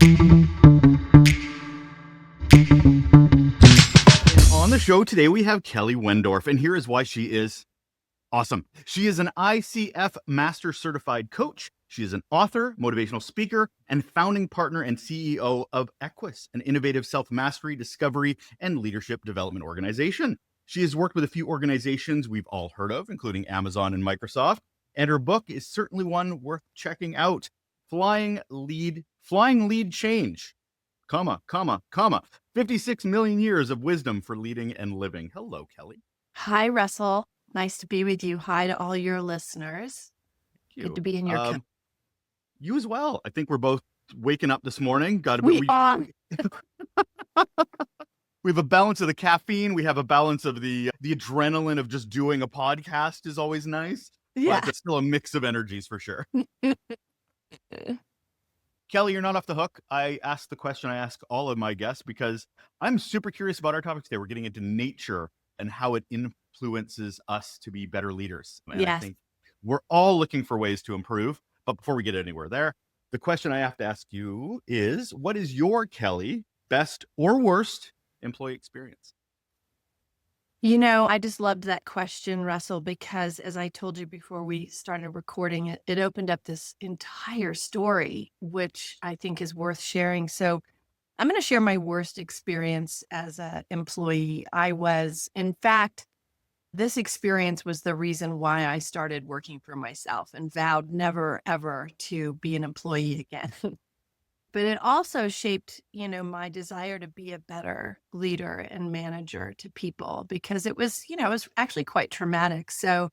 On the show today, we have Kelly Wendorf, and here is why she is awesome. She is an ICF Master Certified Coach. She is an author, motivational speaker, and founding partner and CEO of Equus, an innovative self-mastery, discovery, and leadership development organization. She has worked with a few organizations we've all heard of, including Amazon and Microsoft, and her book is certainly one worth checking out. Flying Lead Change, 56 million years of wisdom for leading and living. Hello, Kelly. Hi, Russell. Nice to be with you. Hi to all your listeners. Good to be in your company. You as well. I think we're both waking up this morning. We are. We have a balance of the caffeine. We have a balance of the adrenaline of just doing a podcast is always nice. Yeah. But it's still a mix of energies for sure. Kelly, you're not off the hook. I asked the question I ask all of my guests because I'm super curious about our topic today. We're getting into nature and how it influences us to be better leaders. And Yes. I think we're all looking for ways to improve. But before we get anywhere there, the question I have to ask you is, what is your, Kelly, best or worst employee experience? You know, I just loved that question, Russell, because as I told you before we started recording it, it opened up this entire story, which I think is worth sharing. So I'm going to share my worst experience as an employee. In fact, this experience was the reason why I started working for myself and vowed never, ever to be an employee again. But it also shaped, my desire to be a better leader and manager to people because it was actually quite traumatic. So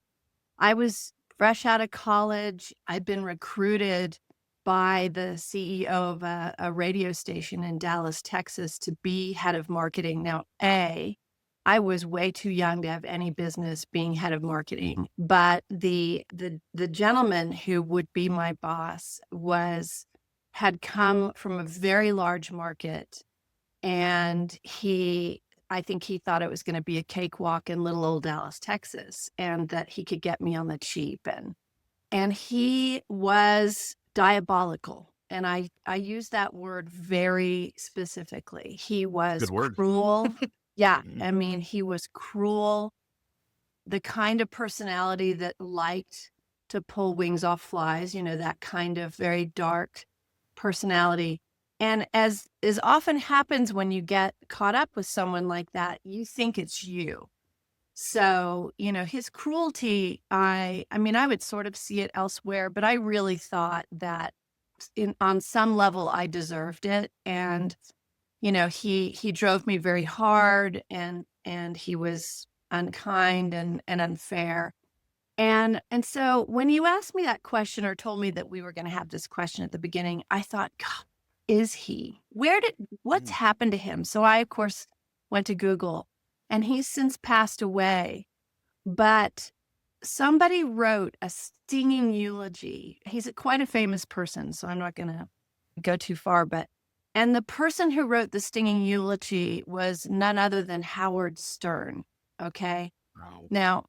I was fresh out of college. I'd been recruited by the CEO of a radio station in Dallas, Texas, to be head of marketing. Now, I was way too young to have any business being head of marketing, but the gentleman who would be my boss had come from a very large market, and I think he thought it was going to be a cakewalk in little old Dallas, Texas, and that he could get me on the cheap. And he was diabolical. And I use that word very specifically. He was Good word. cruel. Yeah. I mean, he was cruel, the kind of personality that liked to pull wings off flies, that kind of very dark personality. And as often happens when you get caught up with someone like that, you think it's you. So, his cruelty, I would sort of see it elsewhere, but I really thought that on some level I deserved it. And, he drove me very hard, and he was unkind and unfair. And so when you asked me that question or told me that we were going to have this question at the beginning, I thought, God, is he? What's happened to him? So I, of course, went to Google, and he's since passed away. But somebody wrote a stinging eulogy. He's quite a famous person, so I'm not going to go too far. And the person who wrote the stinging eulogy was none other than Howard Stern. Okay. Wow. Now,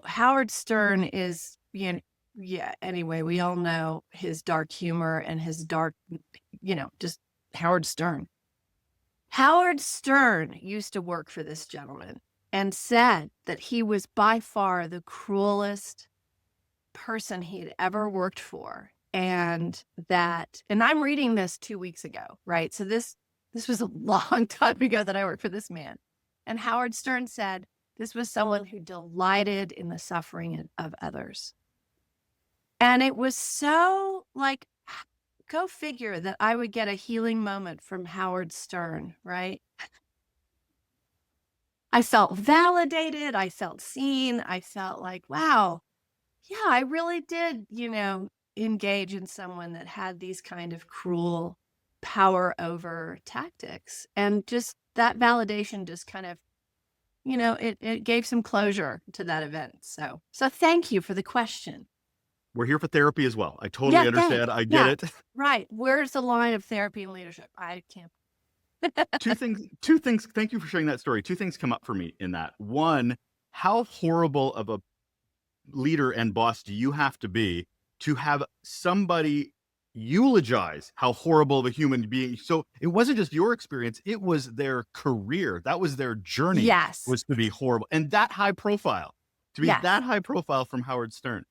Howard Stern is, anyway, we all know his dark humor and his dark, just Howard Stern. Howard Stern used to work for this gentleman and said that he was by far the cruelest person he had ever worked for. And I'm reading this 2 weeks ago, right? So this was a long time ago that I worked for this man. And Howard Stern said, this was someone who delighted in the suffering of others. And it was so go figure that I would get a healing moment from Howard Stern, right? I felt validated. I felt seen. I felt like, wow, yeah, I really did, engage in someone that had these kind of cruel power over tactics. And just that validation just kind of, it gave some closure to that event. So thank you for the question. We're here for therapy as well. I totally understand. I get it. Right. Where's the line of therapy and leadership? I can't. Two things. Thank you for sharing that story. Two things come up for me in that. One, how horrible of a leader and boss do you have to be to have somebody eulogize how horrible of a human being. So it wasn't just your experience, it was their career. That was their journey, Yes. was to be horrible. And that high profile, to be Yes. that high profile from Howard Stern.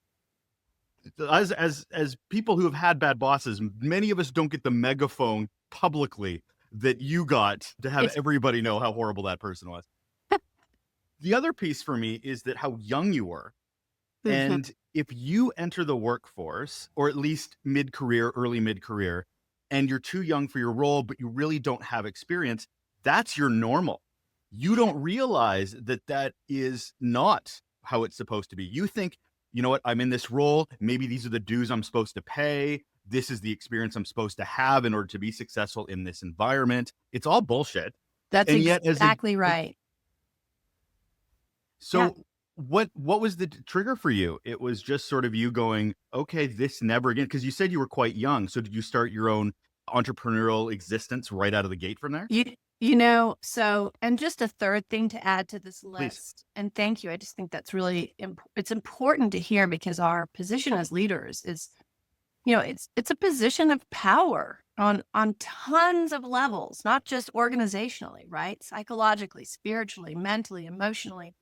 As people who have had bad bosses, many of us don't get the megaphone publicly that you got to have It's everybody know how horrible that person was. The other piece for me is that how young you were. Mhm. And if you enter the workforce, or at least mid-career, early mid-career, and you're too young for your role, but you really don't have experience, that's your normal. You don't realize that that is not how it's supposed to be. You think, you know what, I'm in this role. Maybe these are the dues I'm supposed to pay. This is the experience I'm supposed to have in order to be successful in this environment. It's all bullshit. That's And yet, exactly right. Yeah. so what was the trigger for you? It was just sort of you going, okay, this never again. Because you said you were quite young. So did you start your own entrepreneurial existence right out of the gate from there? So, and just a third thing to add to this Please. list, and thank you. I just think that's really it's important to hear because our position as leaders is, it's a position of power on tons of levels, not just organizationally, right? Psychologically, spiritually, mentally, emotionally,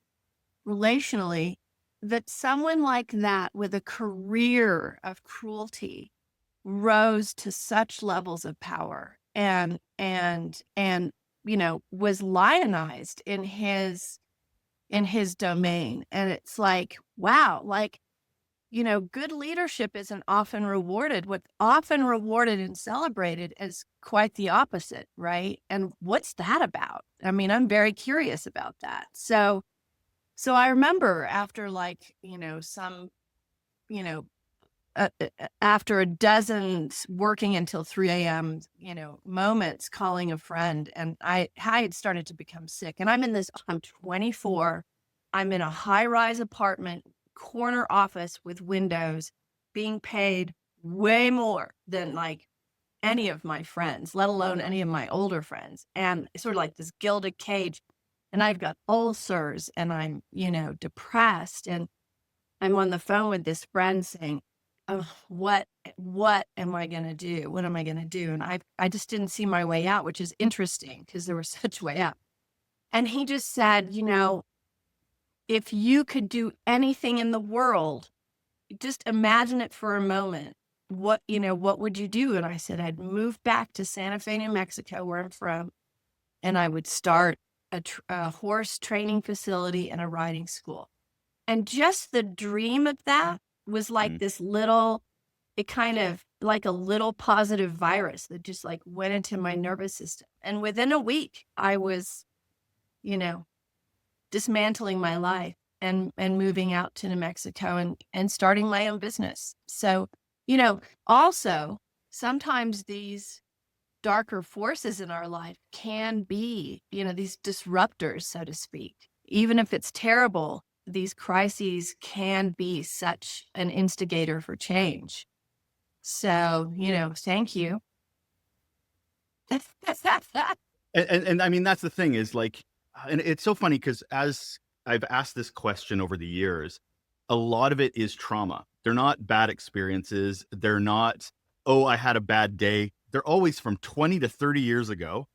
relationally, that someone like that with a career of cruelty rose to such levels of power and was lionized in his domain. And it's like, wow, like, good leadership isn't often rewarded. What's often rewarded and celebrated is quite the opposite, right? And what's that about? I mean, I'm very curious about that. So I remember after like, you know, after a dozen working until 3 a.m., moments, calling a friend, and I had started to become sick. And I'm 24, I'm in a high-rise apartment, corner office with windows, being paid way more than like any of my friends, let alone any of my older friends. And it's sort of like this gilded cage. And I've got ulcers and I'm, depressed. And I'm on the phone with this friend saying, "Oh, what am I gonna do? What am I gonna do?" And I just didn't see my way out, which is interesting because there was such way out. And he just said, if you could do anything in the world, just imagine it for a moment. What would you do? And I said, I'd move back to Santa Fe, New Mexico, where I'm from, and I would start a horse training facility and a riding school. And just the dream of that was like Mm. it kind of like a little positive virus that just like went into my nervous system. And within a week, I was, you know, dismantling my life and moving out to New Mexico and starting my own business. So, also sometimes these darker forces in our life can be, these disruptors, so to speak. Even if it's terrible, these crises can be such an instigator for change. So, thank you. And I mean, that's the thing is like, and it's so funny because as I've asked this question over the years, a lot of it is trauma. They're not bad experiences. They're not, oh, I had a bad day. They're always from 20 to 30 years ago.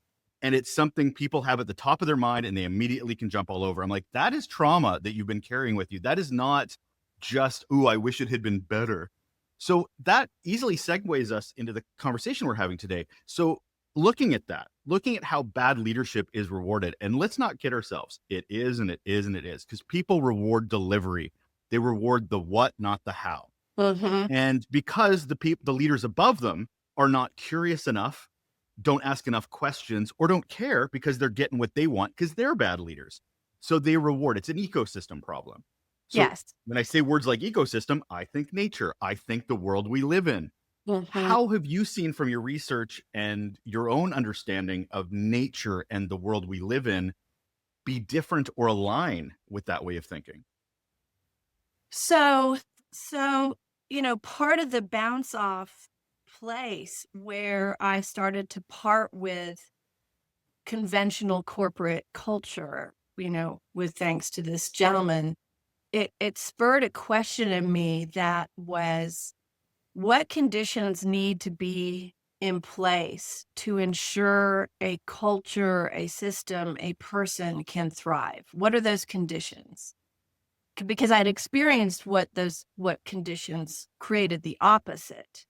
And it's something people have at the top of their mind and they immediately can jump all over. I'm like, that is trauma that you've been carrying with you. That is not just, ooh, I wish it had been better. So that easily segues us into the conversation we're having today. So looking at that, looking at how bad leadership is rewarded, and let's not kid ourselves. It is and it is and it is, because people reward delivery. They reward the what, not the how. Mhm. And because the leaders above them are not curious enough, don't ask enough questions, or don't care because they're getting what they want because they're bad leaders. So they reward. It's an ecosystem problem. So Yes. when I say words like ecosystem, I think nature. I think the world we live in. Mhm. How have you seen from your research and your own understanding of nature and the world we live in be different or align with that way of thinking? So, part of the bounce off place where I started to part with conventional corporate culture, with thanks to this gentleman, it spurred a question in me that was, what conditions need to be in place to ensure a culture, a system, a person can thrive? What are those conditions? Because I'd experienced what conditions created the opposite.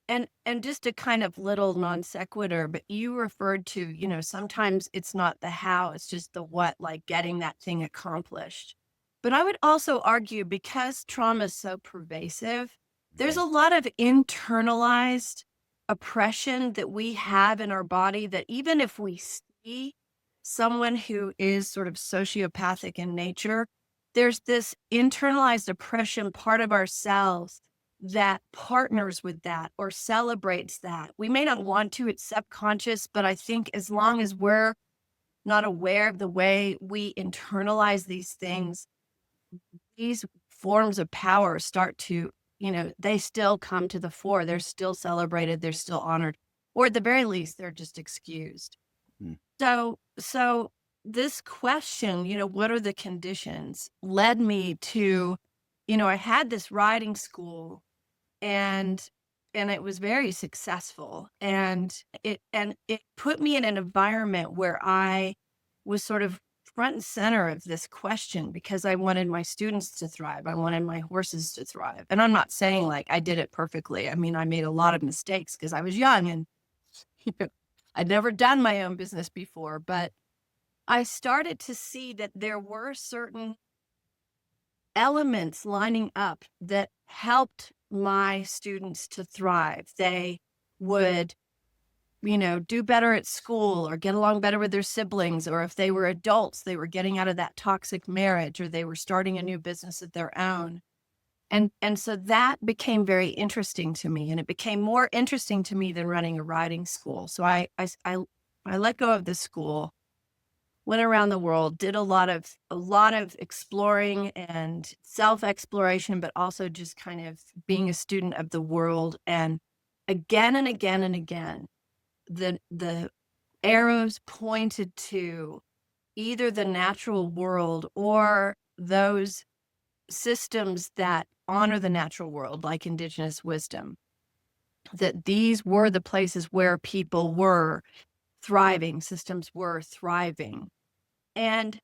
And just a kind of little non sequitur, but you referred to, sometimes it's not the how, it's just the what, like getting that thing accomplished. But I would also argue, because trauma is so pervasive, there's a lot of internalized oppression that we have in our body, that even if we see someone who is sort of sociopathic in nature, there's this internalized oppression part of ourselves that partners with that or celebrates that. We may not want to, it's subconscious, but I think as long as we're not aware of the way we internalize these things, these forms of power start to, they still come to the fore. They're still celebrated, they're still honored, or at the very least, they're just excused. Mm. So this question, what are the conditions, led me to, I had this riding school, and it was very successful, and it put me in an environment where I was sort of front and center of this question, because I wanted my students to thrive. I wanted my horses to thrive. And I'm not saying like I did it perfectly. I mean, I made a lot of mistakes because I was young, and I'd never done my own business before, but I started to see that there were certain elements lining up that helped my students to thrive. They would, do better at school, or get along better with their siblings, or if they were adults, they were getting out of that toxic marriage, or they were starting a new business of their own. And so that became very interesting to me, and it became more interesting to me than running a riding school. So I let go of the school, went around the world, did a lot of exploring and self-exploration, but also just kind of being a student of the world. And again and again and again, the arrows pointed to either the natural world or those systems that honor the natural world, like indigenous wisdom, that these were the places where people were thriving, systems were thriving. And,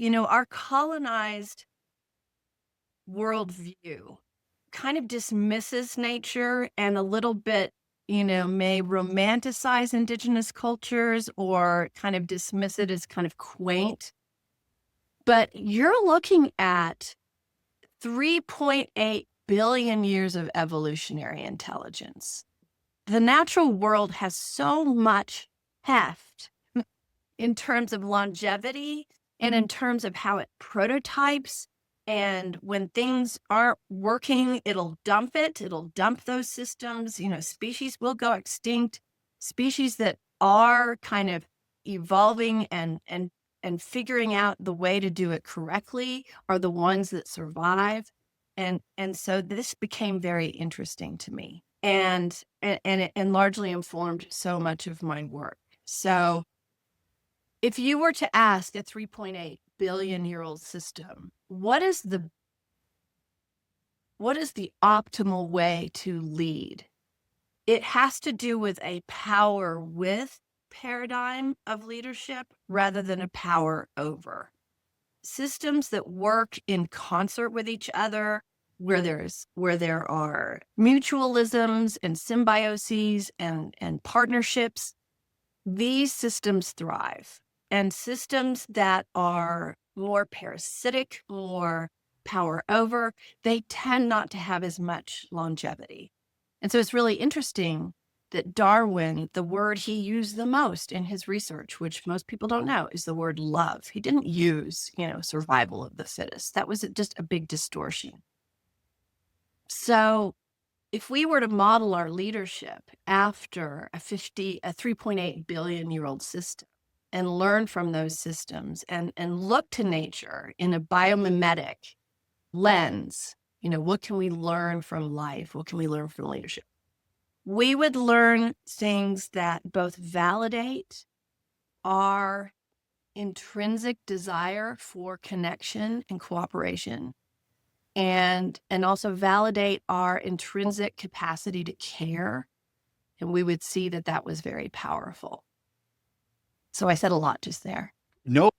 our colonized worldview kind of dismisses nature, and a little bit, may romanticize indigenous cultures, or kind of dismiss it as kind of quaint. But you're looking at 3.8 billion years of evolutionary intelligence. The natural world has so much heft in terms of longevity, and in terms of how it prototypes. And when things aren't working, it'll dump it. It'll dump those systems. Species will go extinct. Species that are kind of evolving and figuring out the way to do it correctly are the ones that survive. And so this became very interesting to me, and largely informed so much of my work. So if you were to ask a 3.8 billion year old system, what is the optimal way to lead? It has to do with a power with paradigm of leadership rather than a power over. Systems that work in concert with each other, where there are mutualisms and symbioses and partnerships, these systems thrive. And systems that are more parasitic, more power over, they tend not to have as much longevity. And so it's really interesting that Darwin, the word he used the most in his research, which most people don't know, is the word love. He didn't use, survival of the fittest. That was just a big distortion. So if we were to model our leadership after a 3.8 billion year old system, and learn from those systems, and look to nature in a biomimetic lens, what can we learn from life? What can we learn from leadership? We would learn things that both validate our intrinsic desire for connection and cooperation, and also validate our intrinsic capacity to care. And we would see that that was very powerful. So I said a lot just there. No,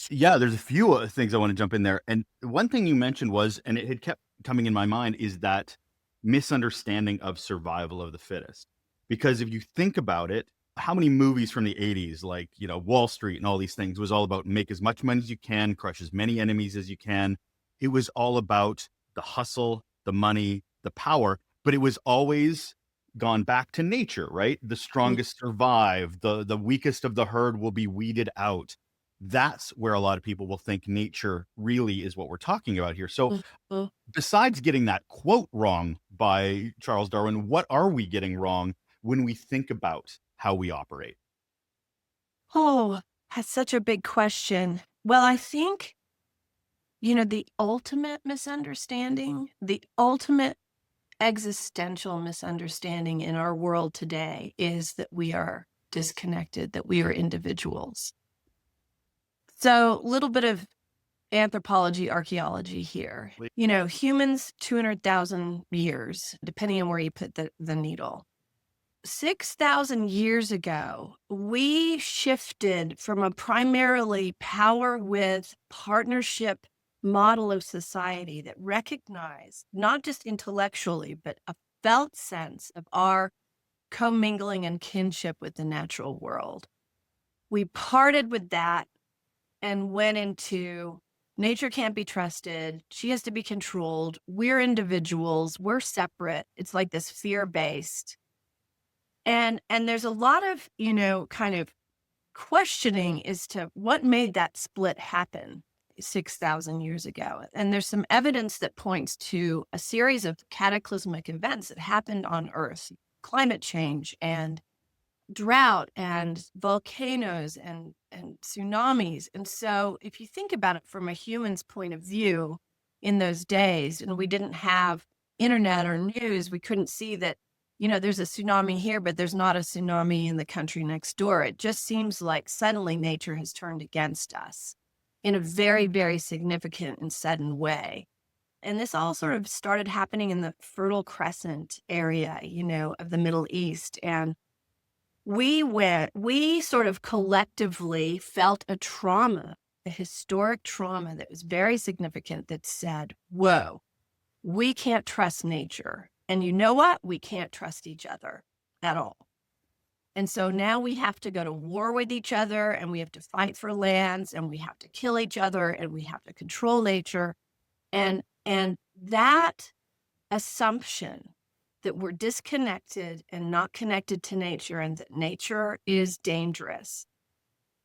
yeah, there's a few things I want to jump in there. And one thing you mentioned was, and it had kept coming in my mind, is that misunderstanding of survival of the fittest. Because if you think about it, how many movies from the 80s, like, Wall Street and all these things, was all about make as much money as you can, crush as many enemies as you can. It was all about the hustle, the money, the power, but it was always gone back to nature, right? The strongest survive, the weakest of the herd will be weeded out. That's where a lot of people will think nature really is what we're talking about here. So Mhm. besides getting that quote wrong by Charles Darwin, what are we getting wrong when we think about how we operate? Oh, that's such a big question. Well, I think, the ultimate misunderstanding, the ultimate existential misunderstanding in our world today is that we are disconnected, that we are individuals. So, a little bit of anthropology, archaeology here. Humans, 200,000 years, depending on where you put the needle. 6,000 years ago, we shifted from a primarily power with partnership model of society that recognized not just intellectually, but a felt sense of our commingling and kinship with the natural world. We parted with that and went into nature can't be trusted. She has to be controlled. We're individuals. We're separate. It's like this fear based. And there's a lot of, kind of questioning as to what made that split happen 6,000 years ago. And there's some evidence that points to a series of cataclysmic events that happened on Earth, climate change and drought and volcanoes and tsunamis. And so if you think about it from a human's point of view in those days, and we didn't have internet or news, we couldn't see that, there's a tsunami here, but there's not a tsunami in the country next door. It just seems like suddenly nature has turned against us in a very, very significant and sudden way. And this all sort of started happening in the Fertile Crescent area, of the Middle East. And we sort of collectively felt a trauma, a historic trauma that was very significant that said, whoa, we can't trust nature. And you know what? We can't trust each other at all. And so now we have to go to war with each other and we have to fight for lands and we have to kill each other and we have to control nature. And that assumption that we're disconnected and not connected to nature and that nature is dangerous,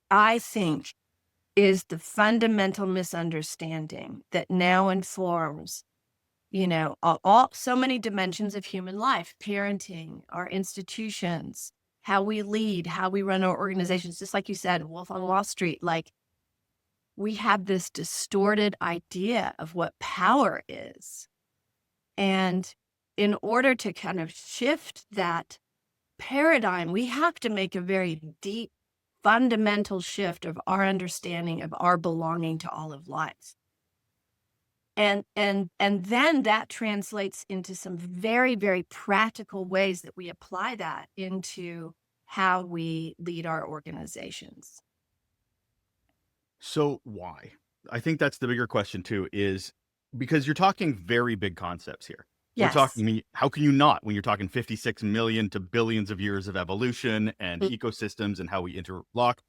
I think is the fundamental misunderstanding that now informs, so many dimensions of human life, parenting, our institutions, how we lead, how we run our organizations. Just like you said, Wolf on Wall Street, like we have this distorted idea of what power is. And in order to kind of shift that paradigm, we have to make a very deep, fundamental shift of our understanding of our belonging to all of life. And then that translates into some very, very practical ways that we apply that into how we lead our organizations. So why? I think that's the bigger question too, is because you're talking very big concepts here. We're talking, Yes. I mean, how can you not when you're talking 56 million to billions of years of evolution and Mm. ecosystems and how we interlock?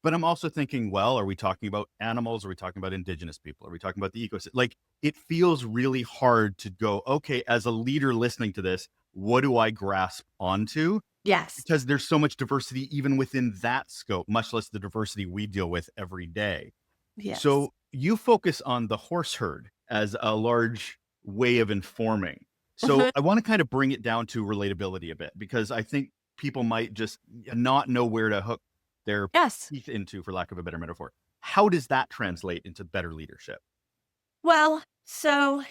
But I'm also thinking, well, are we talking about animals? Are we talking about indigenous people? Are we talking about the ecosystem? Like, it feels really hard to go, okay, as a leader listening to this, what do I grasp onto? Yes. Because there's so much diversity even within that scope, much less the diversity we deal with every day. Yes. So you focus on the horse herd as a large way of informing. So Mhm. I want to kind of bring it down to relatability a bit, because I think people might just not know where to hook their Yes. teeth into, for lack of a better metaphor. How does that translate into better leadership? Well, so,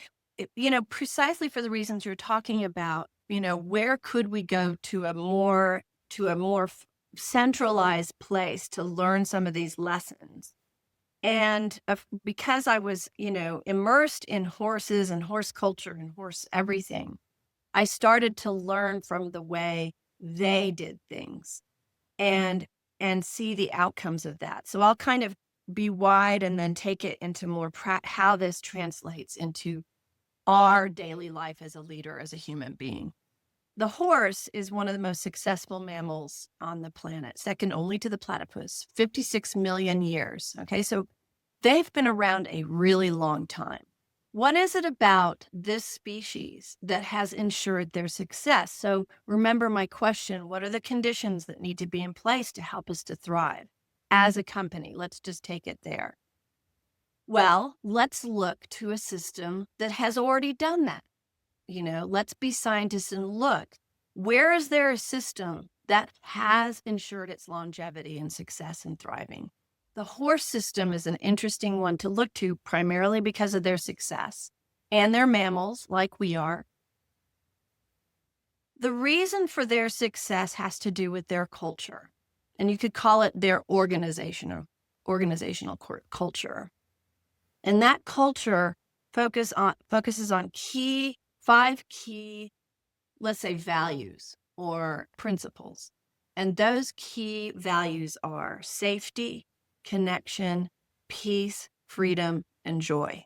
precisely for the reasons you're talking about, where could we go to a more centralized place to learn some of these lessons? And because I was, immersed in horses and horse culture and horse everything, I started to learn from the way they did things and see the outcomes of that. So I'll kind of be wide and then take it into more how this translates into our daily life as a leader, as a human being. The horse is one of the most successful mammals on the planet, second only to the platypus, 56 million years. Okay, so they've been around a really long time. What is it about this species that has ensured their success? So remember my question, what are the conditions that need to be in place to help us to thrive as a company? Let's just take it there. Well, let's look to a system that has already done that. Let's be scientists and look, where is there a system that has ensured its longevity and success and thriving? The horse system is an interesting one to look to, primarily because of their success, and they're mammals like we are. The reason for their success has to do with their culture, and you could call it their organizational culture. And that culture focuses on five key, let's say, values or principles. And those key values are safety, connection, peace, freedom, and joy.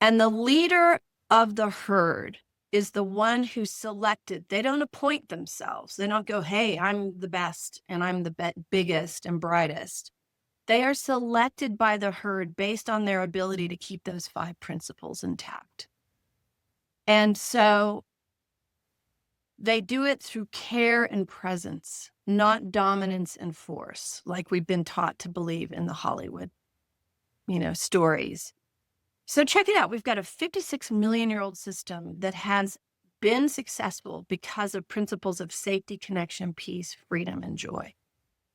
And the leader of the herd is the one who's selected. They don't appoint themselves. They don't go, hey, I'm the best and I'm the biggest and brightest. They are selected by the herd based on their ability to keep those five principles intact. And so they do it through care and presence, not dominance and force, like we've been taught to believe in the Hollywood, stories. So check it out. We've got a 56 million-year-old system that has been successful because of principles of safety, connection, peace, freedom, and joy.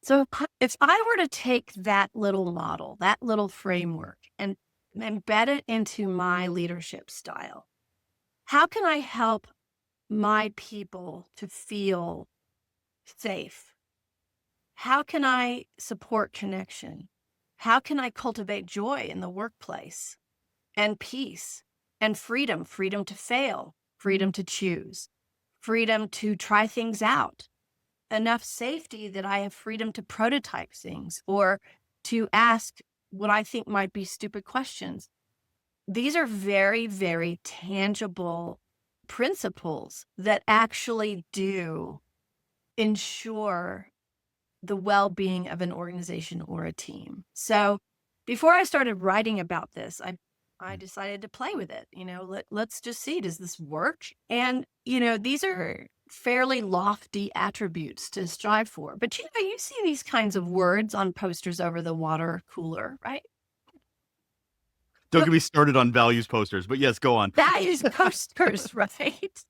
So if I were to take that little model, that little framework, and embed it into my leadership style, how can I help my people to feel safe? How can I support connection? How can I cultivate joy in the workplace and peace and freedom to fail, freedom to choose, freedom to try things out, enough safety that I have freedom to prototype things or to ask what I think might be stupid questions. These are very, very tangible principles that actually do ensure the well-being of an organization or a team. So before I started writing about this, I decided to play with it. Let's just see, does this work? And, these are fairly lofty attributes to strive for. But, you see these kinds of words on posters over the water cooler, right? Don't get me started on values posters, but yes, go on. Values posters, right?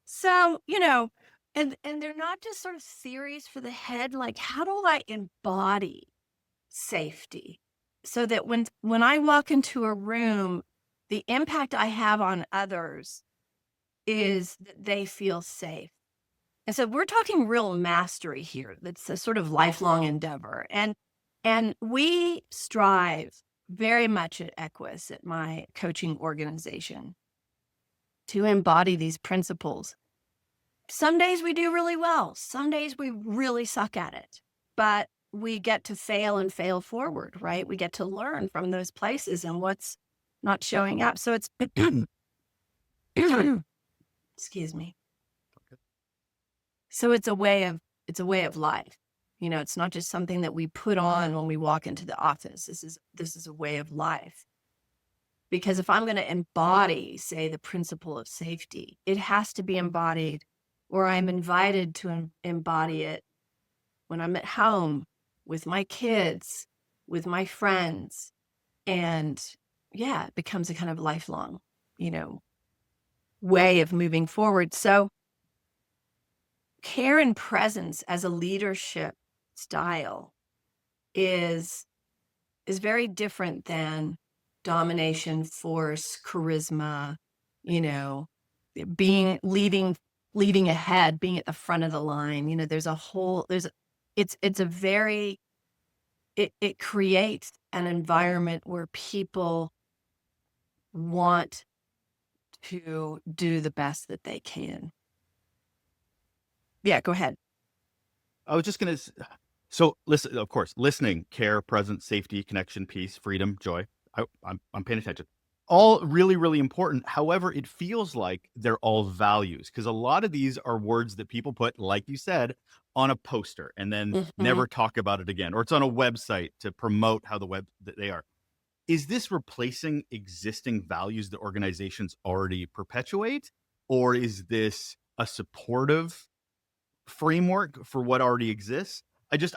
So, and they're not just sort of theories for the head. Like, how do I embody safety so that when I walk into a room, the impact I have on others is that they feel safe? And so we're talking real mastery here. That's a sort of lifelong endeavor. And we strive very much at Equus, at my coaching organization, to embody these principles. Some days we do really well. Some days we really suck at it. But we get to fail and fail forward, right? We get to learn from those places and what's not showing up. So it's excuse me. So it's a way of life. It's not just something that we put on when we walk into the office. This is a way of life. Because if I'm going to embody, say, the principle of safety, it has to be embodied, or I'm invited to embody it when I'm at home with my kids, with my friends. And it becomes a kind of lifelong, way of moving forward. So care and presence as a leadership style is very different than domination, force, charisma, leading ahead, being at the front of the line. It's a very it creates an environment where people want to do the best that they can. Yeah, go ahead. I was just gonna. So listen, of course, listening, care, presence, safety, connection, peace, freedom, joy. I'm paying attention. All really, really important. However, it feels like they're all values because a lot of these are words that people put, like you said, on a poster and then Mhm. never talk about it again, or it's on a website to promote how the web that they are. Is this replacing existing values that organizations already perpetuate, or is this a supportive framework for what already exists?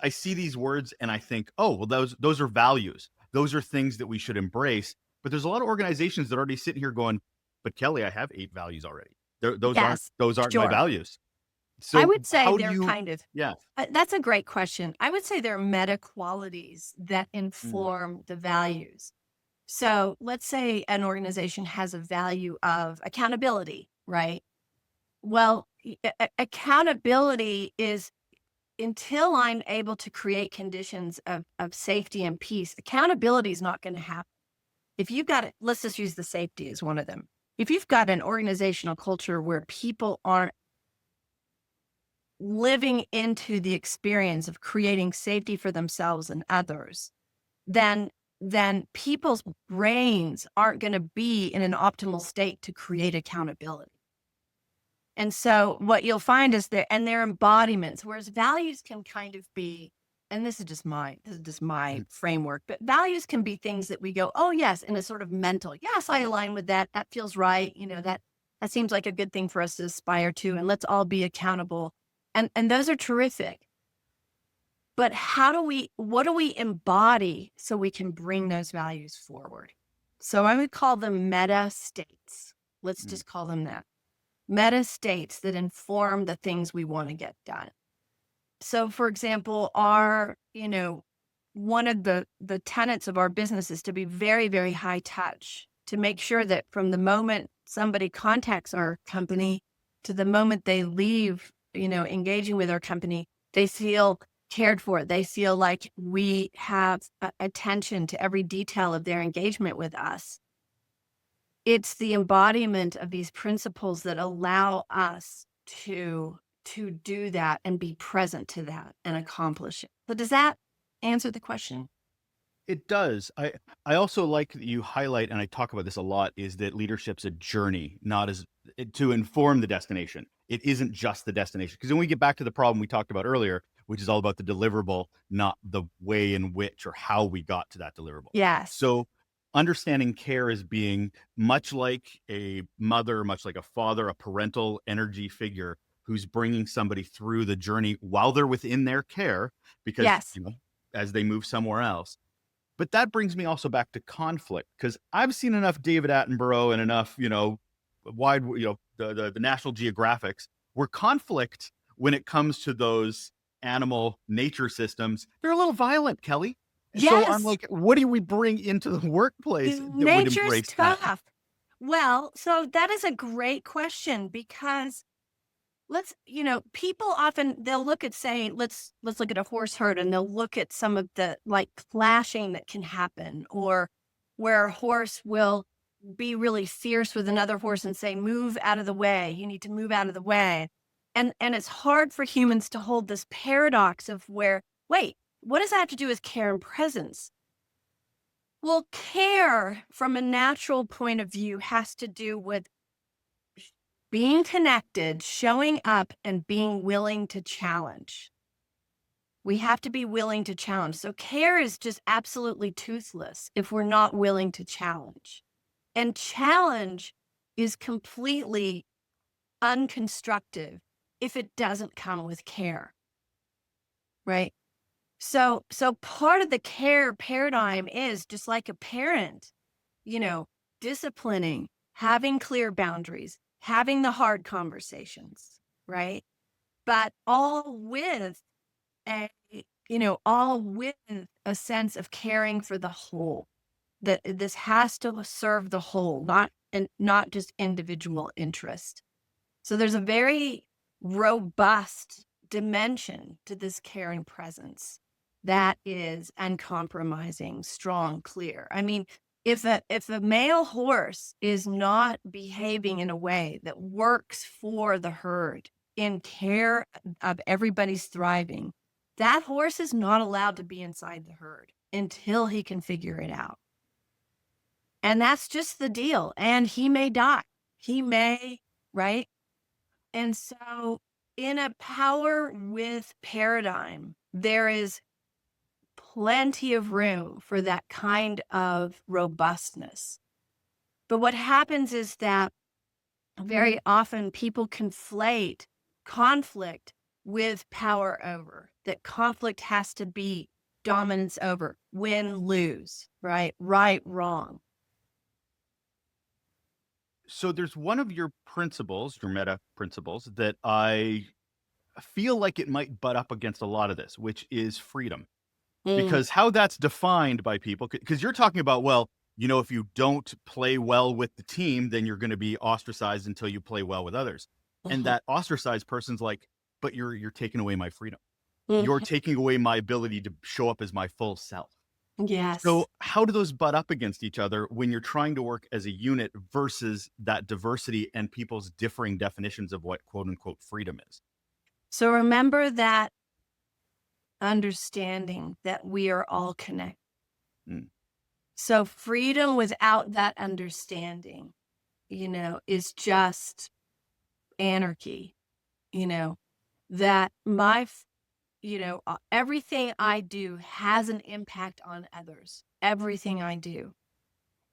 I see these words and I think, oh, well, those are values. Those are things that we should embrace. But there's a lot of organizations that are already sitting here going, but Kelly, I have 8 values already. Yes, Those aren't my sure. values. I So would say how do they're you? kind of Yeah. that's a great question. I would say they're meta qualities that Mm, inform the values. So let's say an organization has a value of accountability, right? Well, accountability is until I'm able to create conditions of safety and peace, accountability is not going to happen. If you've got it, let's just use the safety as one of them. If you've got an organizational culture where people aren't living into the experience of creating safety for themselves and others, then people's brains aren't going to be in an optimal state to create accountability. And so what you'll find is they're embodiments, whereas values can kind of be, and this is just my mhm. framework, but values can be things that we go, oh yes, in a sort of mental, yes, I align with that. That feels right. That seems like a good thing for us to aspire to, and let's all be accountable. And those are terrific. But what do we embody so we can bring those values forward? So I would call them meta states. Let's Mm. just call them that. Meta states that inform the things we want to get done. So for example, one of the tenets of our business is to be very, very high touch, to make sure that from the moment somebody contacts our company to the moment they leave, engaging with our company, they feel cared for. They feel like we have attention to every detail of their engagement with us. It's the embodiment of these principles that allow us to do that and be present to that and accomplish it. So does that answer the question? It does. I also like that you highlight, and I talk about this a lot, is that leadership's a journey, not as to inform the destination. It isn't just the destination. Because when we get back to the problem we talked about earlier, which is all about the deliverable, not the way in which or how we got to that deliverable. Yes. So understanding care as being much like a mother, much like a father, a parental energy figure who's bringing somebody through the journey while they're within their care, because, Yes. as they move somewhere else. But that brings me also back to conflict because I've seen enough David Attenborough and enough, wide, the National Geographics where conflict, when it comes to those animal nature systems, they're a little violent, Kelly. So I'm Yes. like, what do we bring into the workplace that would Nature's embrace that? tough. Well, so that is a great question because people often they'll look at saying, let's look at a horse herd and they'll look at some of the like clashing that can happen or where a horse will be really fierce with another horse and say, move out of the way. You need to move out of the way. And it's hard for humans to hold this paradox of where, wait, what does that have to do with care and presence? Well, care from a natural point of view has to do with being connected, showing up, and being willing to challenge. We have to be willing to challenge. So, care is just absolutely toothless if we're not willing to challenge. And challenge is completely unconstructive if it doesn't come with care, right? So part of the care paradigm is just like a parent, you know, disciplining, having clear boundaries, having the hard conversations, right? But a, all with a sense of caring for the whole. That this has to serve the whole, not just individual interest. So there's a very robust dimension to this caring presence. that is uncompromising, strong, clear. I mean, if a male horse is not behaving in a way that works for the herd in care of everybody's thriving, that horse is not allowed to be inside the herd until he can figure it out. And that's just the deal. And he may die. He may, right? And so in a power with paradigm, there is plenty of room for that kind of robustness. But what happens is that very often people conflate conflict with power over, that conflict has to be dominance over, win, lose, right, wrong. So there's one of your principles, your meta principles, that I feel like it might butt up against a lot of this, which is freedom. Because how that's defined by people, because you're talking about, well, if you don't play well with the team, then you're going to be ostracized until you play well with others. And that ostracized person's like, but you're taking away my freedom. You're taking away my ability to show up as my full self. Yes. So how do those butt up against each other when you're trying to work as a unit versus that diversity and people's differing definitions of what quote unquote freedom is? So remember that understanding that we are all connected. So freedom without that understanding, is just anarchy, that everything I do has an impact on others, everything I do.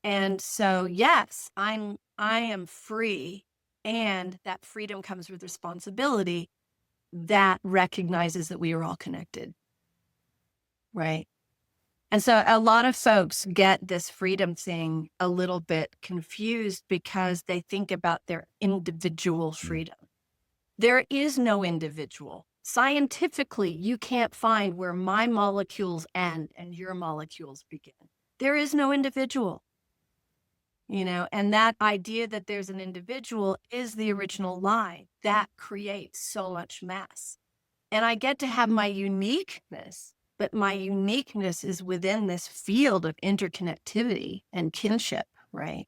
And so, yes, I am free, and that freedom comes with responsibility that recognizes that we are all connected. Right. And so a lot of folks get this freedom thing a little bit confused because they think about their individual freedom. There is no individual. Scientifically, you can't find where my molecules end and your molecules begin. There is no individual. And that idea that there's an individual is the original lie that creates so much mess. And I get to have my uniqueness, but my uniqueness is within this field of interconnectivity and kinship, right?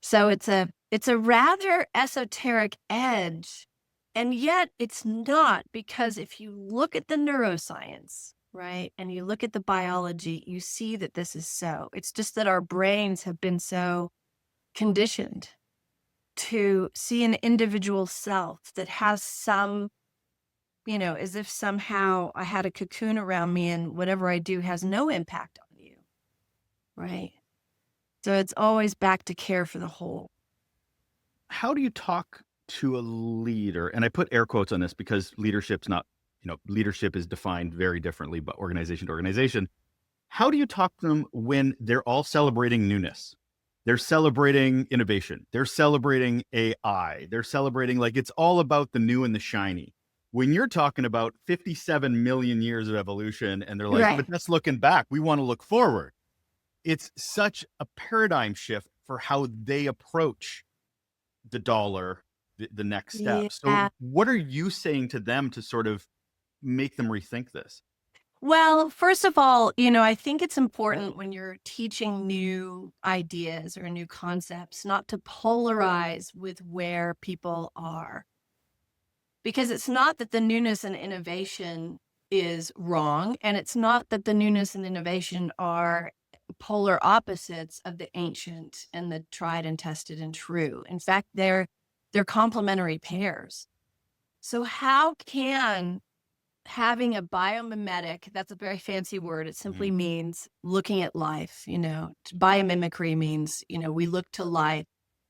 So it's a rather esoteric edge, and yet it's not, because if you look at the neuroscience, right, and you look at the biology, you see that this is so. It's just that our brains have been so conditioned to see an individual self that has some, as if somehow I had a cocoon around me and whatever I do has no impact on you, right? So it's always back to care for the whole. How do you talk to a leader? And I put air quotes on this because leadership's not, leadership is defined very differently, but organization to organization. How do you talk to them when they're all celebrating newness? They're celebrating innovation. They're celebrating AI. They're celebrating, like, it's all about the new and the shiny. When you're talking about 57 million years of evolution and they're like, Right. but that's looking back. We want to look forward. It's such a paradigm shift for how they approach the dollar, the next step. Yeah. So what are you saying to them to sort of make them rethink this? Well, first of all, I think it's important when you're teaching new ideas or new concepts not to polarize with where people are. Because it's not that the newness and innovation is wrong, and it's not that the newness and innovation are polar opposites of the ancient and the tried and tested and true. In fact, they're complementary pairs. So how can having a biomimetic, that's a very fancy word. It simply means looking at life, biomimicry means, we look to life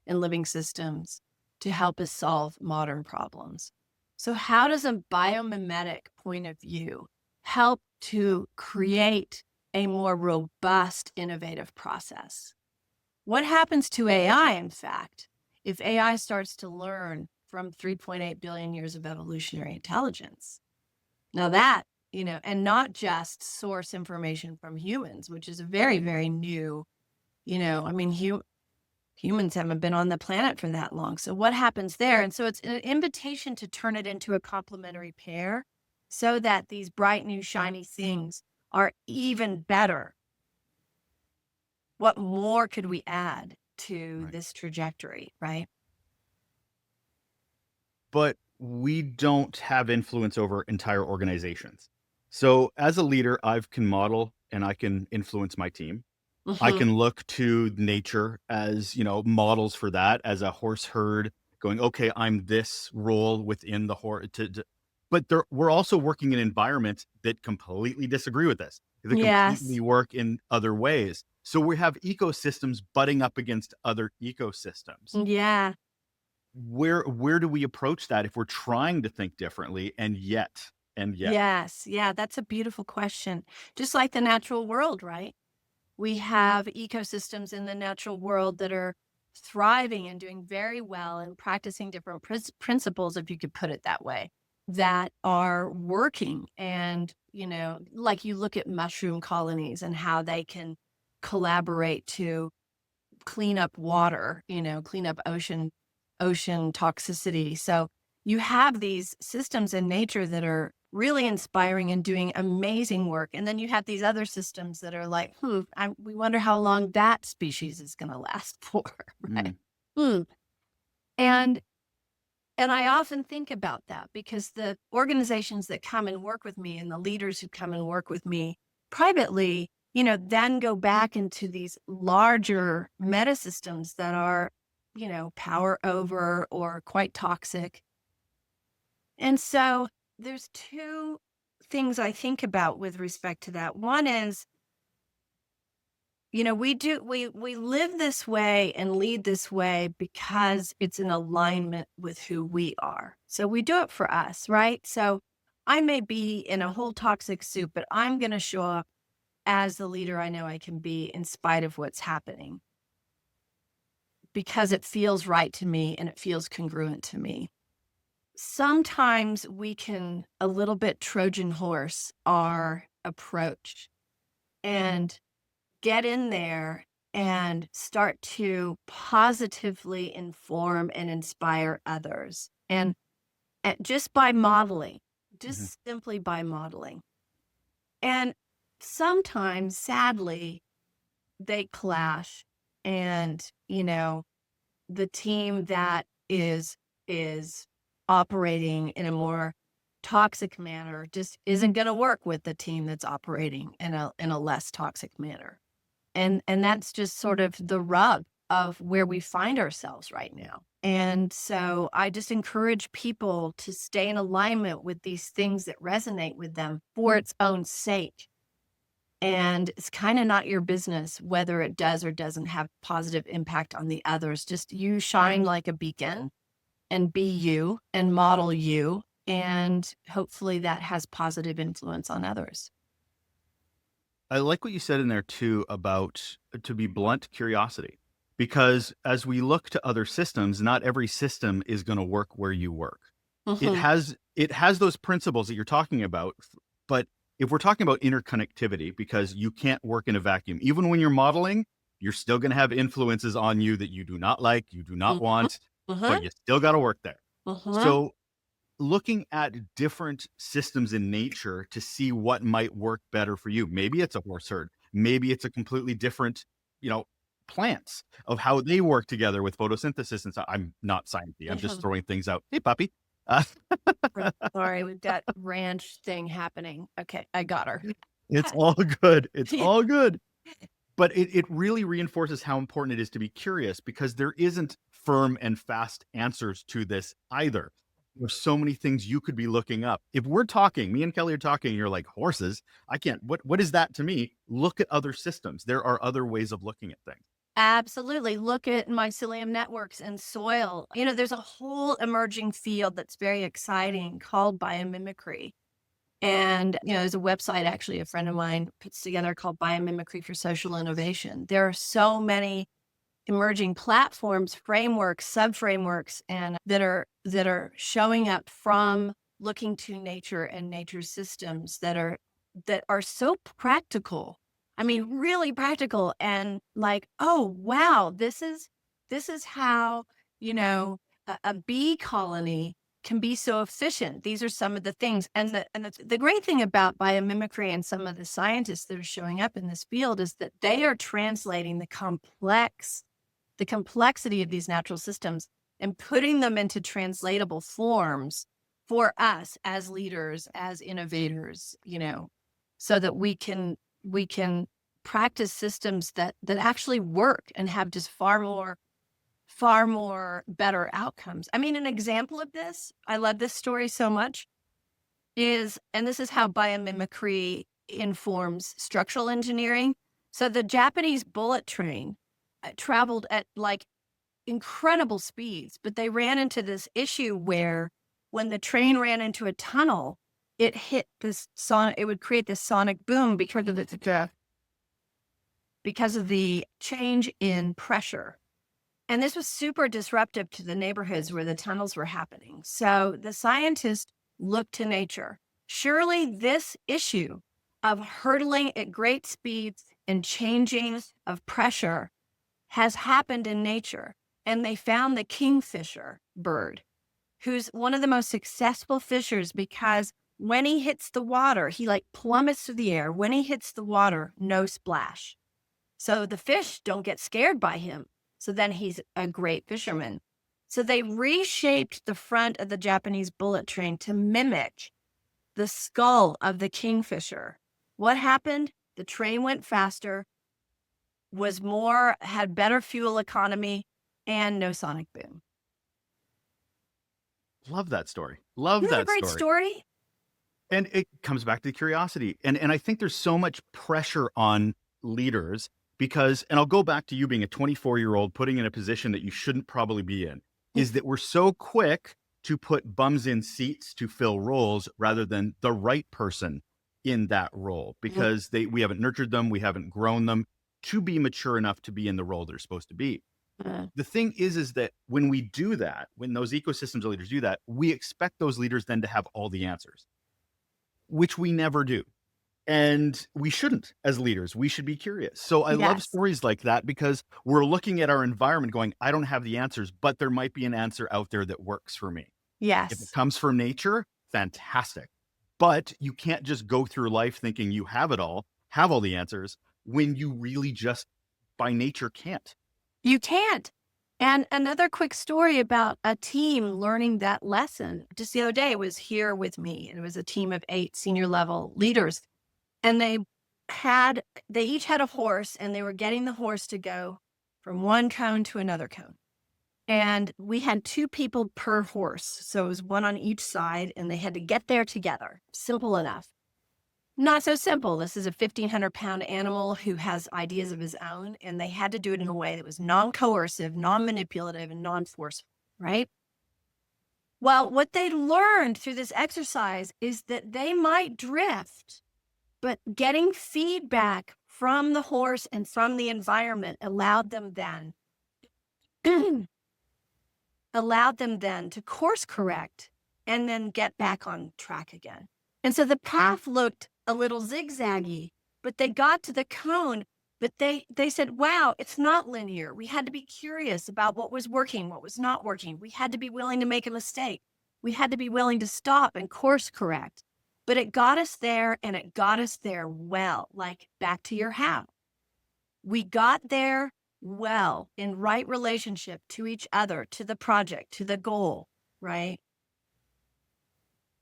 and living systems to help us solve modern problems. So how does a biomimetic point of view help to create a more robust, innovative process? What happens to AI, in fact, if AI starts to learn from 3.8 billion years of evolutionary intelligence? Now that, and not just source information from humans, which is a very, very new, humans haven't been on the planet for that long. So what happens there? And so it's an invitation to turn it into a complementary pair so that these bright new shiny things are even better. What more could we add to Right. this trajectory, right? But we don't have influence over entire organizations. So as a leader, I can model and I can influence my team. I Hmm. can look to nature as, models for that, as a horse herd going, okay, I'm this role within the horse. But we're also working in environments that completely disagree with this, that completely Yes. work in other ways. So we have ecosystems butting up against other ecosystems. Yeah. Where do we approach that if we're trying to think differently and yet? Yes. Yeah. That's a beautiful question. Just like the natural world, right? We have ecosystems in the natural world that are thriving and doing very well and practicing different principles, if you could put it that way, that are working. And, like you look at mushroom colonies and how they can collaborate to clean up water, clean up ocean toxicity. So you have these systems in nature that are really inspiring and doing amazing work. And then you have these other systems that are like, we wonder how long that species is going to last for, right? Mm, Hmm. And and I often think about that because the organizations that come and work with me and the leaders who come and work with me privately, then go back into these larger meta systems that are, power over or quite toxic. And so there's two things I think about with respect to that. One is, we live this way and lead this way because it's in alignment with who we are. So we do it for us, right? So I may be in a whole toxic soup, but I'm going to show up as the leader I know I can be in spite of what's happening because it feels right to me and it feels congruent to me. Sometimes we can a little bit Trojan horse our approach and get in there and start to positively inform and inspire others. And just by modeling, mhm. just simply by modeling. And sometimes, sadly, they clash. And, the team that is operating in a more toxic manner just isn't going to work with the team that's operating in a less toxic manner. And that's just sort of the rub of where we find ourselves right now. And so I just encourage people to stay in alignment with these things that resonate with them for its own sake. And it's kind of not your business whether it does or doesn't have positive impact on the others. Just you shine like a beacon and be you and model you. And hopefully that has positive influence on others. I like what you said in there too about, to be blunt, curiosity. Because as we look to other systems, not every system is going to work where you work. It Hmm. has it has those principles that you're talking about, but if we're talking about interconnectivity, because you can't work in a vacuum, even when you're modeling, you're still going to have influences on you that you do not like, you do not Hmm. want, Hmm. but you still got to work there. Hmm. So looking at different systems in nature to see what might work better for you. Maybe it's a horse herd. Maybe it's a completely different, you know, plants of how they work together with photosynthesis. And so I'm not sciencey. I'm just throwing things out. Hey, puppy. Uh, Sorry, we've got ranch thing happening. Okay, I got her. it's all good. It's Yeah. all good. But it really reinforces how important it is to be curious because there isn't firm and fast answers to this either. There's so many things you could be looking up. If we're talking, me and Kelly are talking, and you're like, horses, I can't, what is that to me? Look at other systems. There are other ways of looking at things. Absolutely. Look at mycelium networks and soil. There's a whole emerging field that's very exciting called biomimicry. And, there's a website actually a friend of mine puts together called Biomimicry for Social Innovation. There are so many emerging platforms, frameworks, sub-frameworks, and that are showing up from looking to nature and nature systems that are so practical. I mean, really practical and like, oh wow, this is how, a bee colony can be so efficient. These are some of the things. And the great thing about biomimicry and some of the scientists that are showing up in this field is that they are translating the complexity of these natural systems and putting them into translatable forms for us as leaders, as innovators, so that we can practice systems that actually work and have just far more better outcomes. I mean, an example of this, I love this story so much, and this is how biomimicry informs structural engineering. So the Japanese bullet train traveled at like incredible speeds, but they ran into this issue where when the train ran into a tunnel, it would create this sonic boom because of the change in pressure. And this was super disruptive to the neighborhoods where the tunnels were happening. So the scientists looked to nature. Surely this issue of hurtling at great speeds and changing of pressure has happened in nature. And they found the kingfisher bird, who's one of the most successful fishers because when he hits the water, he like plummets through the air. When he hits the water, no splash. So the fish don't get scared by him. So then he's a great fisherman. So they reshaped the front of the Japanese bullet train to mimic the skull of the kingfisher. What happened? The train went faster, had better fuel economy, and no sonic boom. Love that story. Love Isn't that that a great story? And it comes back to curiosity. And I think there's so much pressure on leaders because, and I'll go back to you being a 24-year-old putting in a position that you shouldn't probably be in, is that we're so quick to put bums in seats to fill roles rather than the right person in that role because we haven't nurtured them, we haven't grown them to be mature enough to be in the role they're supposed to be. The thing is that when we do that, when those ecosystems leaders do that, we expect those leaders then to have all the answers, which we never do. And we shouldn't as leaders. We should be curious. So I love stories like that because we're looking at our environment going, I don't have the answers, but there might be an answer out there that works for me. Yes. If it comes from nature, fantastic. But you can't just go through life thinking you have it all, have all the answers, when you really just by nature can't. You can't. And another quick story about a team learning that lesson. Just the other day, it was here with me, and it was a team of 8 senior level leaders. And they each had a horse, and they were getting the horse to go from one cone to another cone. And we had 2 people per horse. So it was one on each side, and they had to get there together. Simple enough. Not so simple. This is a 1,500-pound animal who has ideas of his own, and they had to do it in a way that was non-coercive, non-manipulative, and non-forceful, right? Well, what they learned through this exercise is that they might drift, but getting feedback from the horse and from the environment allowed them then to course correct and then get back on track again. And so the path looked a little zigzaggy, but they got to the cone, but they said, wow, it's not linear. We had to be curious about what was working, what was not working. We had to be willing to make a mistake. We had to be willing to stop and course correct. But it got us there, and it got us there well, like back to your how. We got there well in right relationship to each other, to the project, to the goal, right?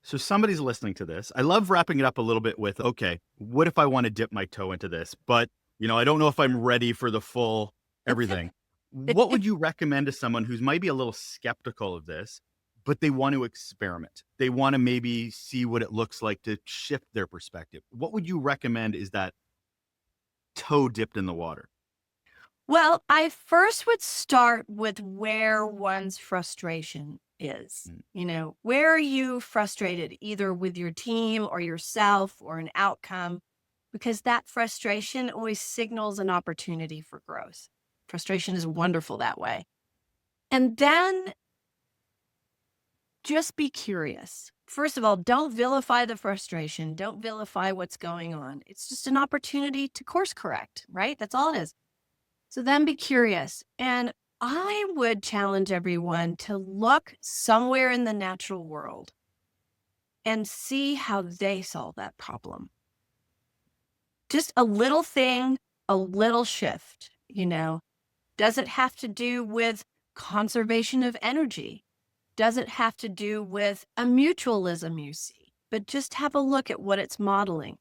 So somebody's listening to this. I love wrapping it up a little bit with, okay, what if I want to dip my toe into this? But, I don't know if I'm ready for the full everything. What would you recommend to someone who's maybe a little skeptical of this, but they want to experiment? They want to maybe see what it looks like to shift their perspective. What would you recommend is that toe dipped in the water? Well, I first would start with where one's frustration is. Where are you frustrated, either with your team or yourself or an outcome? Because that frustration always signals an opportunity for growth. Frustration is wonderful that way. And then just be curious. First of all, don't vilify the frustration. Don't vilify what's going on. It's just an opportunity to course correct, right? That's all it is. So then be curious. And I would challenge everyone to look somewhere in the natural world and see how they solve that problem. Just a little thing, a little shift, Does it have to do with conservation of energy? Does it have to do with a mutualism you see? But just have a look at what it's modeling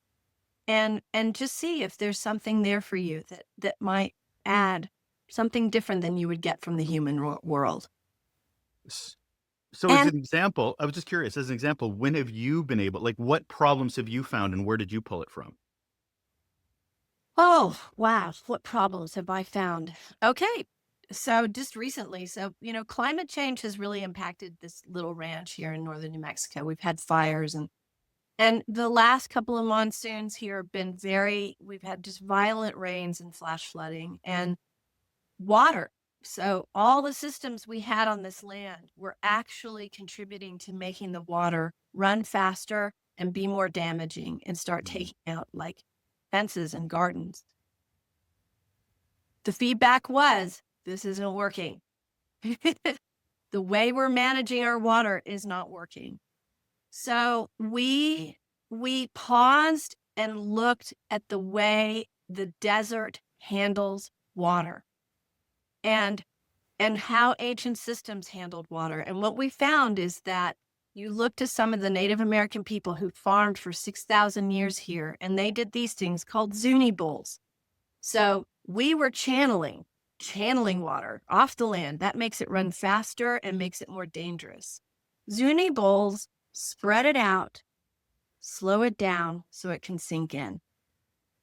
and just see if there's something there for you that might add something different than you would get from the human world. So as And an example, I was just curious, as an example, when have you been able, like what problems have you found and where did you pull it from? oh, wow, what problems have I found? Okay. So just recently, climate change has really impacted this little ranch here in northern New Mexico. We've had fires and the last couple of monsoons here have been we've had just violent rains and flash flooding and water. So all the systems we had on this land were actually contributing to making the water run faster and be more damaging and start taking out like fences and gardens. The feedback was, this isn't working. The way we're managing our water is not working. So we paused and looked at the way the desert handles water and how ancient systems handled water. And what we found is that you look to some of the Native American people who farmed for 6,000 years here, and they did these things called Zuni bowls. So we were channeling water off the land. That makes it run faster and makes it more dangerous. Zuni bowls spread it out, slow it down so it can sink in.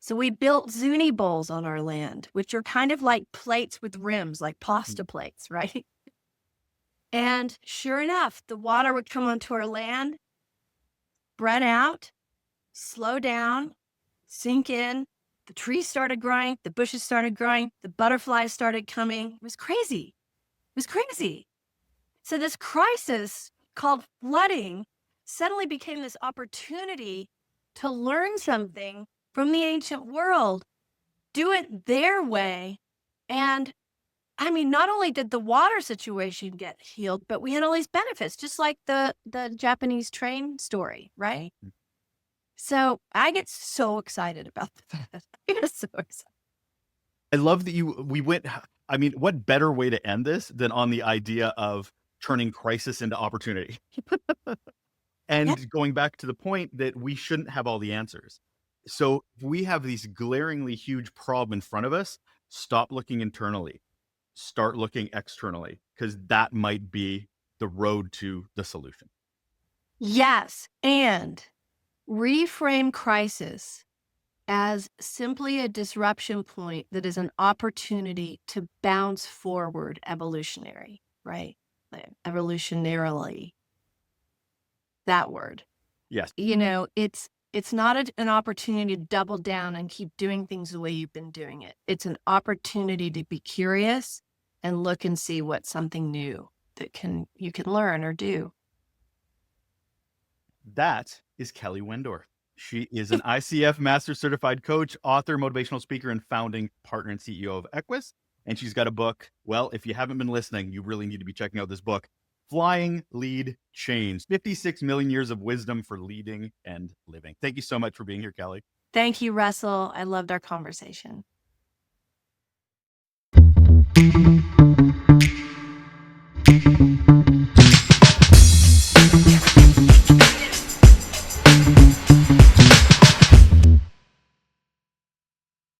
So we built Zuni bowls on our land, which are kind of like plates with rims, like pasta plates, right? And sure enough, the water would come onto our land, spread out, slow down, sink in. The trees started growing, the bushes started growing, the butterflies started coming. It was crazy. It was crazy. So this crisis called flooding suddenly became this opportunity to learn something from the ancient world, do it their way. And I mean, not only did the water situation get healed, but we had all these benefits, just like the Japanese train story, right? So I get so excited about that. I get so excited. I love that I mean, what better way to end this than on the idea of turning crisis into opportunity? And going back to the point that we shouldn't have all the answers. So if we have these glaringly huge problem in front of us, stop looking internally, start looking externally, because that might be the road to the solution. Yes. And reframe crisis as simply a disruption point that is an opportunity to bounce forward evolutionarily. That word. Yes. It's not an opportunity to double down and keep doing things the way you've been doing it. It's an opportunity to be curious and look and see what's something new that you can learn or do. That is Kelly Wendorf. She is an ICF Master Certified Coach, author, motivational speaker, and founding partner and CEO of Equus. And she's got a book. Well, if you haven't been listening, you really need to be checking out this book, Flying Lead Chains, 56 million years of wisdom for leading and living. Thank you so much for being here, Kelly. Thank you, Russell. I loved our conversation.